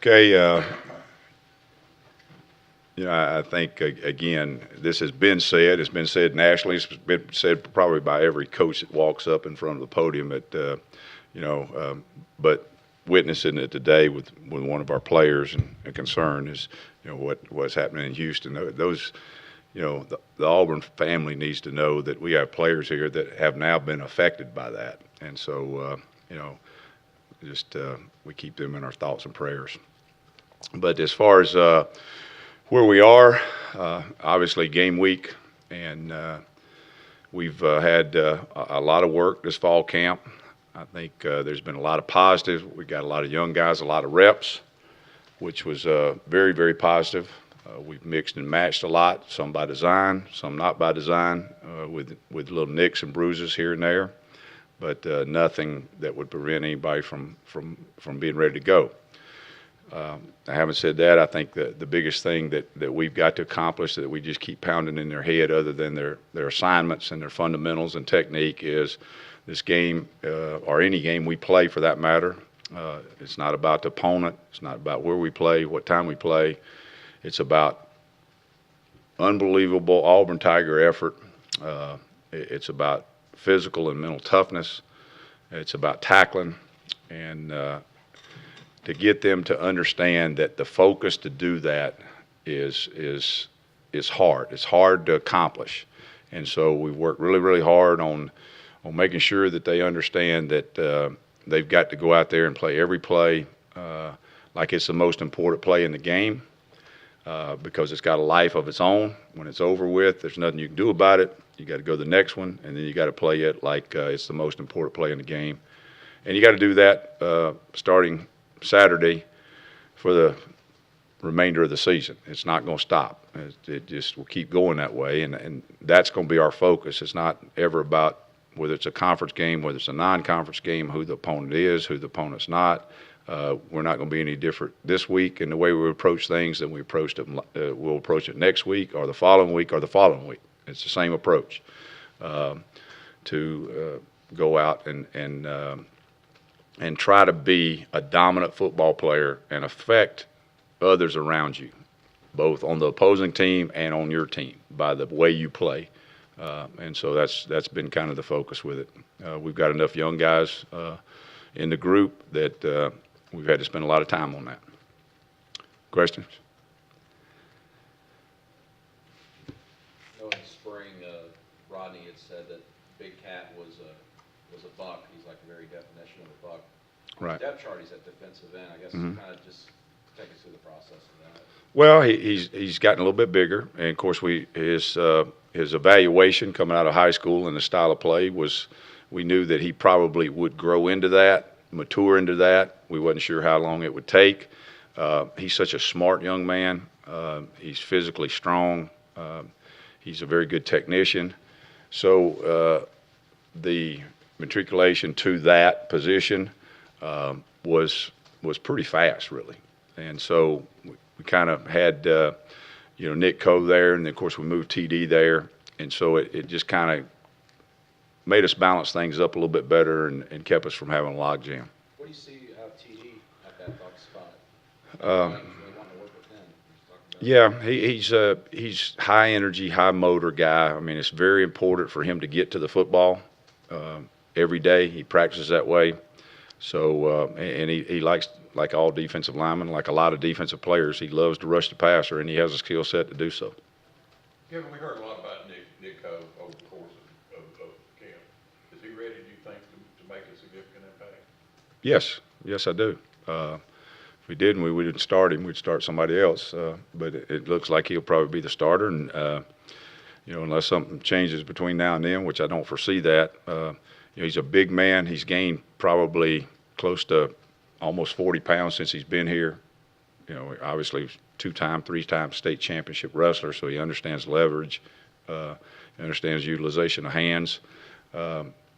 Okay, I think again, this has been said. It's been said nationally. It's been said probably by every coach that walks up in front of the podium. But witnessing it today with one of our players and a concern is, what's happening in Houston. Those, the Auburn family needs to know that we have players here that have now been affected by that, and so we keep them in our thoughts and prayers. But as far as where we are, obviously game week, and we've had a lot of work this fall camp. I think there's been a lot of positives. We got a lot of young guys, a lot of reps, which was very, very positive. We've mixed and matched a lot, some by design, some not by design, with little nicks and bruises here and there, but nothing that would prevent anybody from being ready to go. Having said that, I think the biggest thing that we've got to accomplish, that we just keep pounding in their head other than their assignments and their fundamentals and technique, is this game, or any game we play for that matter. It's not about the opponent. It's not about where we play, what time we play. It's about unbelievable Auburn Tiger effort. It's about physical and mental toughness. It's about tackling, and to get them to understand that the focus to do that is hard. It's hard to accomplish, and so we work really, really hard on making sure that they understand that they've got to go out there and play every play like it's the most important play in the game, because it's got a life of its own. When it's over with, there's nothing you can do about it. You got to go to the next one, and then you got to play it like it's the most important play in the game. And you got to do that starting Saturday for the remainder of the season. It's not going to stop. It just will keep going that way, and that's going to be our focus. It's not ever about whether it's a conference game, whether it's a non-conference game, who the opponent is, who the opponent's not. We're not going to be any different this week in the way we approach things than we approached it. We'll approach it next week or the following week or the following week. It's the same approach to go out and try to be a dominant football player and affect others around you, both on the opposing team and on your team, by the way you play. And so that's been kind of the focus with it. We've got enough young guys in the group that we've had to spend a lot of time on that. Questions? In the spring, Rodney had said that Big Cat was a buck. He's like the very definition of a buck. Right. Depth chart, he's at defensive end. I guess kind of just take us through the process of that. Well, he's gotten a little bit bigger, and of course his evaluation coming out of high school and the style of play was, we knew that he probably would grow into that, mature into that. We wasn't sure how long it would take. He's such a smart young man. He's physically strong. He's a very good technician. So the matriculation to that position was pretty fast, really. And so we kind of had Nick Coe there, and then of course we moved TD there, and so it just kind of made us balance things up a little bit better and kept us from having a log jam. What do you see out of TD at that buck spot? Yeah, he's high energy, high motor guy. I mean, it's very important for him to get to the football every day. He practices that way. So and he likes, like all defensive linemen, like a lot of defensive players, he loves to rush the passer, and he has a skill set to do so. Kevin, we heard a lot about Nick Coe over the course of camp. Is he ready, do you think, to make a significant impact? Yes, I do. If we didn't, we wouldn't start him. We'd start somebody else. But it looks like he'll probably be the starter, and unless something changes between now and then, which I don't foresee that. He's a big man. He's gained probably close to almost 40 pounds since he's been here. Obviously two-time, three-time state championship wrestler, so he understands leverage, understands utilization of hands.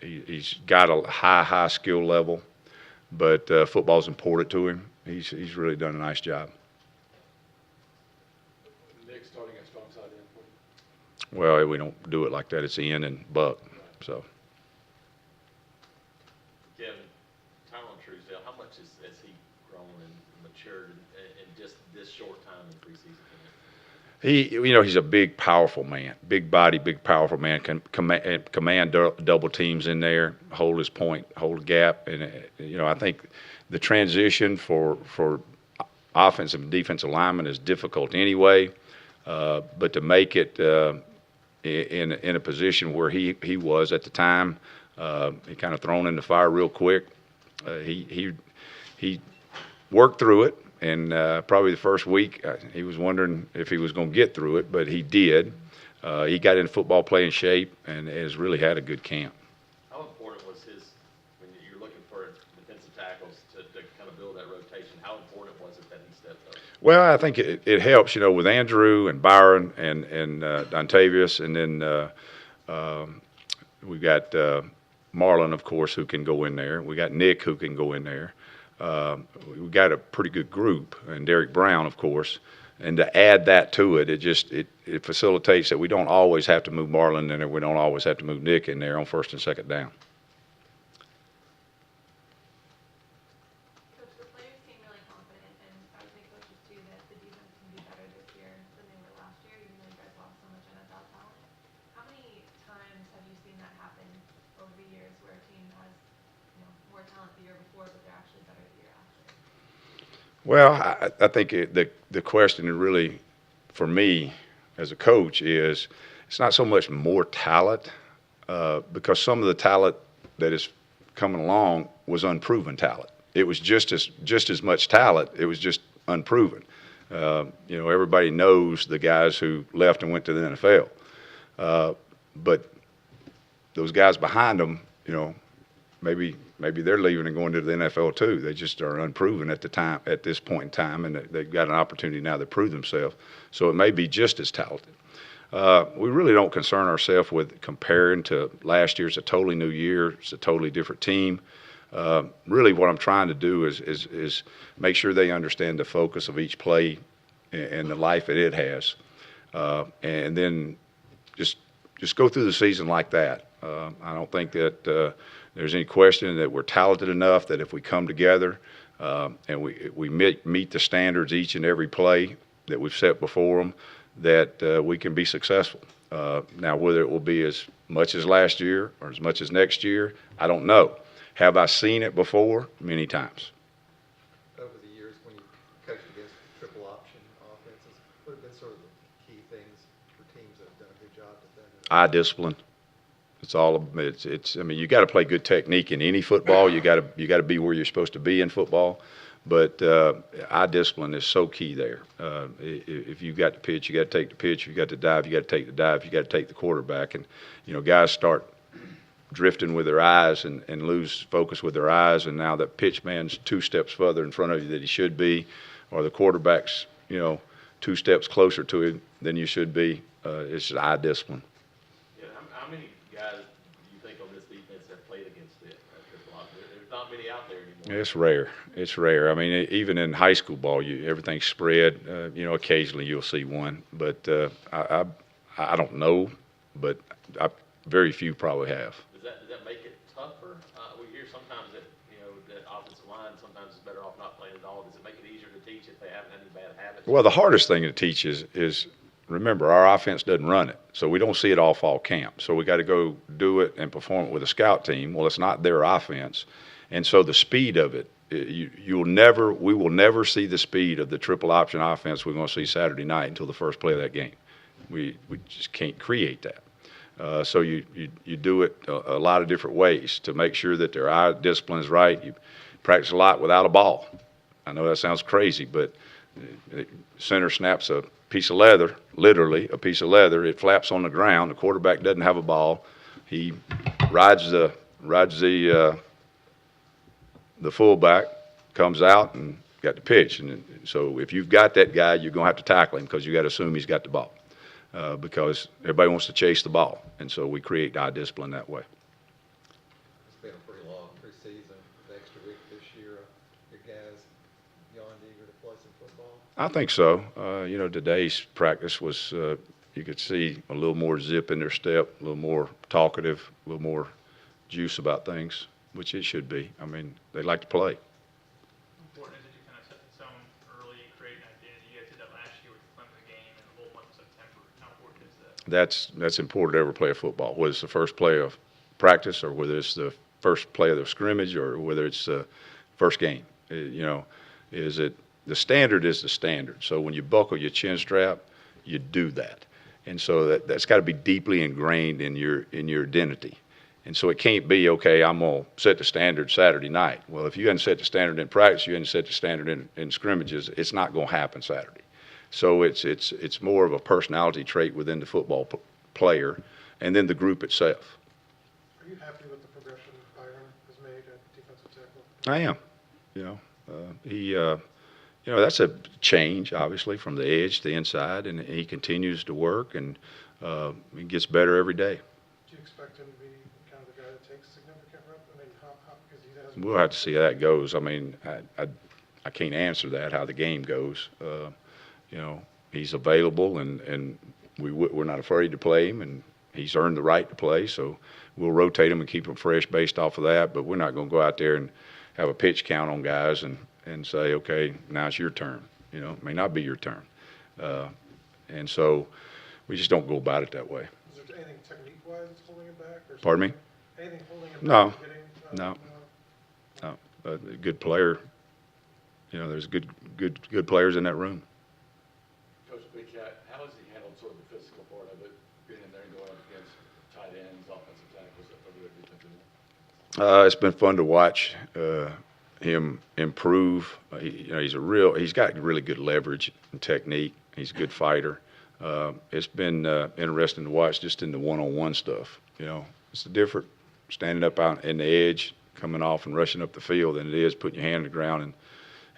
He's got a high skill level, but football's important to him. He's really done a nice job. Nick starting at strong side end for you? Well, we don't do it like that. It's Ian and Buck, so. Kevin, Tyrone Truesdale, how much has he grown and matured in just this short time in preseason camp? He's a big, powerful man, big body, big, powerful man. Can command double teams in there, hold his point, hold a gap, and I think the transition for offensive and defensive linemen is difficult anyway. But to make it in a position where he was at the time, he kind of thrown in the fire real quick. He worked through it. And probably the first week, he was wondering if he was going to get through it, but he did. He got in football playing shape and has really had a good camp. How important was when you're looking for defensive tackles to kind of build that rotation, how important was it that he stepped up? Well, I think it helps, with Andrew and Byron and Dontavius, and then we got Marlon, of course, who can go in there. We got Nick, who can go in there. We got a pretty good group, and Derek Brown, of course, and to add that to it, it facilitates that we don't always have to move Marlon in there. We don't always have to move Nick in there on first and second down. Coach, the players seem really confident, and I would say coaches too, that the defense can be better this year than they were last year, even though you guys lost so much NFL talent. How many times have you seen that happen over the years where a team has, more talent the year before, but they're actually better the year after? Well, I think the question really, for me as a coach, is it's not so much more talent, because some of the talent that is coming along was unproven talent. It was just as much talent. It was just unproven. Everybody knows the guys who left and went to the NFL, but those guys behind them, maybe they're leaving and going to the NFL too. They just are unproven at this point in time, and they've got an opportunity now to prove themselves. So it may be just as talented. We really don't concern ourselves with comparing to last year. It's a totally new year. It's a totally different team. Really, what I'm trying to do is make sure they understand the focus of each play and the life that it has, and then just go through the season like that. I don't think that there's any question that we're talented enough that if we come together and we meet the standards each and every play that we've set before them, that we can be successful. Now, whether it will be as much as last year or as much as next year, I don't know. Have I seen it before? Many times. Over the years, when you coached against triple option offenses, what have been sort of the key things for teams that have done a good job defending? Eye discipline. It's all. It's. I mean, you got to play good technique in any football. You got to be where you're supposed to be in football. But eye discipline is so key there. If you've got the pitch, you got to take the pitch. If you got to dive, you got to take the dive. You got to take the quarterback. And guys start drifting with their eyes and lose focus with their eyes. And now that pitch man's 2 steps further in front of you than he should be, or the quarterback's 2 steps closer to him than you should be. It's just eye discipline. Yeah, how many guys do you think on this defense have played against it? There's not many out there anymore. It's rare. It's rare. I mean, even in high school ball, everything's spread. Occasionally you'll see one, but I don't know. But very few probably have. Does that make it tougher? We hear sometimes that that offensive line sometimes is better off not playing at all. Does it make it easier to teach if they have any bad habits? Well, the hardest thing to teach is remember, our offense doesn't run it, so we don't see it all fall camp. So we got to go do it and perform it with a scout team. Well, it's not their offense, and so the speed of it, we will never see the speed of the triple option offense we're going to see Saturday night until the first play of that game. We just can't create that. So you do it a lot of different ways to make sure that their eye discipline is right. You practice a lot without a ball. I know that sounds crazy, but center snaps a piece of leather, literally a piece of leather. It flaps on the ground. The quarterback doesn't have a ball. He rides the fullback, comes out and got the pitch. And so if you've got that guy, you're going to have to tackle him because you got to assume he's got the ball. Because everybody wants to chase the ball, and so we create eye discipline that way. It's been a pretty long preseason, the extra week this year. Your guys beyond eager to play some football? I think so. Today's practice was, you could see a little more zip in their step, a little more talkative, a little more juice about things, which it should be. I mean, they like to play. Important is that you that's important to ever play a football, whether it's the first play of practice or whether it's the first play of the scrimmage or whether it's the first game. Is it the standard is the standard. So when you buckle your chin strap, you do that. And so that's got to be deeply ingrained in your identity. And so it can't be, okay, I'm going to set the standard Saturday night. Well, if you hadn't set the standard in practice, you hadn't set the standard in scrimmages, it's not going to happen Saturday. So it's more of a personality trait within the football player and then the group itself. Are you happy with the progression Byron has made at defensive tackle? I am. That's a change, obviously, from the edge to the inside, and he continues to work, and he gets better every day. Do you expect him to be kind of the guy that takes significant rep? I mean, because he has. We'll have to see how that goes. I mean, I can't answer that, how the game goes. He's available, and we're not afraid to play him, and he's earned the right to play, so we'll rotate him and keep him fresh based off of that, but we're not going to go out there and have a pitch count on guys and say, okay, now it's your turn. It may not be your turn. And so we just don't go about it that way. Is there anything technique-wise that's holding him back? Or Pardon me? Anything holding him No. back? No. A good player. There's good players in that room. Coach Big Cat, how has he handled sort of the physical part of it, being in there and going up against tight ends, offensive tackles, other defensive ends? It's been fun to watch him improve. He's got really good leverage and technique. He's a good fighter. It's been interesting to watch just in the one-on-one stuff. It's different standing up out in the edge, coming off and rushing up the field than it is putting your hand on the ground and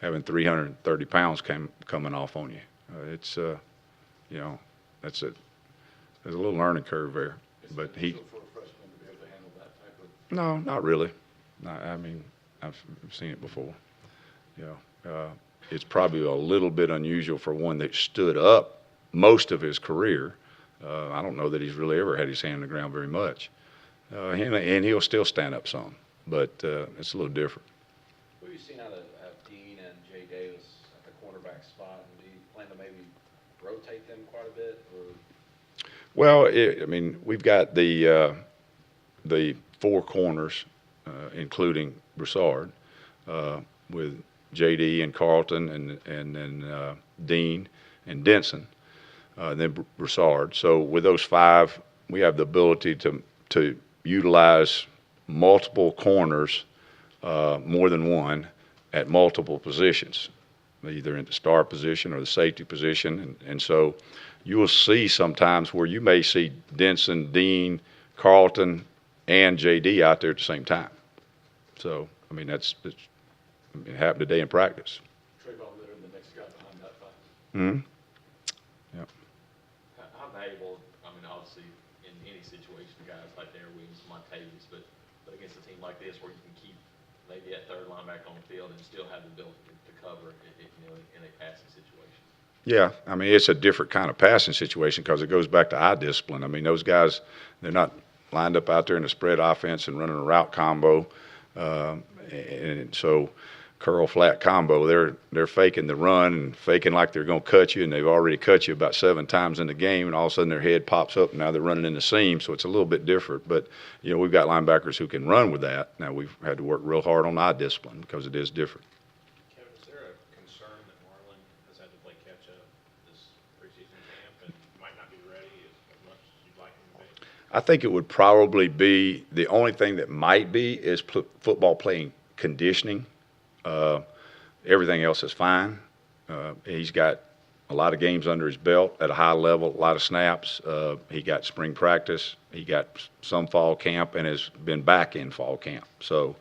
having 330 pounds coming off on you. There's a little learning curve there. But It's unusual for a freshman to be able to handle that type of. No, not really. I mean, I've seen it before. It's probably a little bit unusual for one that stood up most of his career. I don't know that he's really ever had his hand on the ground very much. And he'll still stand up some, but it's a little different. What have you seen out of Dean and Jay Davis at the cornerback spot? And do you plan to maybe rotate them quite a bit? Or? Well, we've got the four corners, including Broussard, with J.D. and Carlton and then Dean and Denson, and then Broussard. So with those five, we have the ability to utilize multiple corners, more than one, at multiple positions, either in the star position or the safety position. And so you will see sometimes where you may see Denson, Dean, Carlton, and J.D. out there at the same time. So, it happened today in practice. Trayvon Leonard, the next guy behind that five. Mm-hmm. Yep. How valuable, obviously, in any situation, guys like Darren Williams, Montavious, but against a team like this where you can keep maybe that third linebacker on the field and still have the ability to cover in a passing situation? Yeah, it's a different kind of passing situation because it goes back to eye discipline. Those guys, they're not lined up out there in a spread offense and running a route combo. And so curl flat combo, they're faking the run and faking like they're going to cut you, and they've already cut you about 7 times in the game, and all of a sudden their head pops up and now they're running in the seam, so it's a little bit different. But we've got linebackers who can run with that. Now we've had to work real hard on eye discipline because it is different. Kevin, is there a concern that Marlon has had to play catch up this preseason camp and might not be ready as much as you'd like him to be? I think it would probably be the only thing that might be is football playing conditioning. Everything else is fine. He's got a lot of games under his belt at a high level, a lot of snaps. He got spring practice. He got some fall camp and has been back in fall camp. So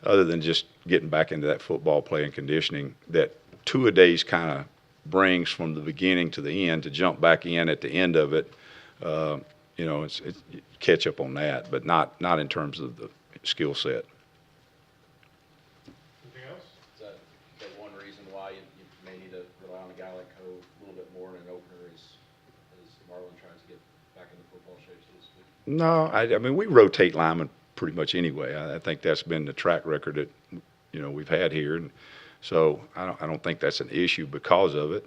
other than just getting back into that football playing conditioning that two-a-days kind of brings from the beginning to the end, to jump back in at the end of it, it's catch up on that, but not in terms of the skill set. Anything else? Is that one reason why you may need to rely on a guy like Cove a little bit more in an opener as Marlon tries to get back into football shape, so to speak? No, we rotate linemen pretty much anyway. I think that's been the track record that we've had here, and so I don't think that's an issue because of it.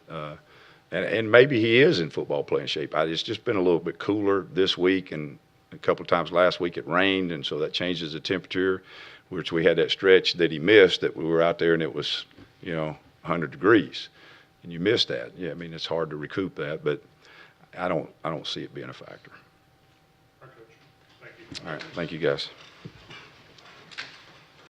and maybe he is in football playing shape. It's just been a little bit cooler this week, and a couple of times last week it rained, and so that changes the temperature, which we had that stretch that he missed that we were out there and it was, 100 degrees. And you miss that. Yeah, I mean, it's hard to recoup that, but I don't see it being a factor. All right, Coach. Thank you. All right, thank you guys.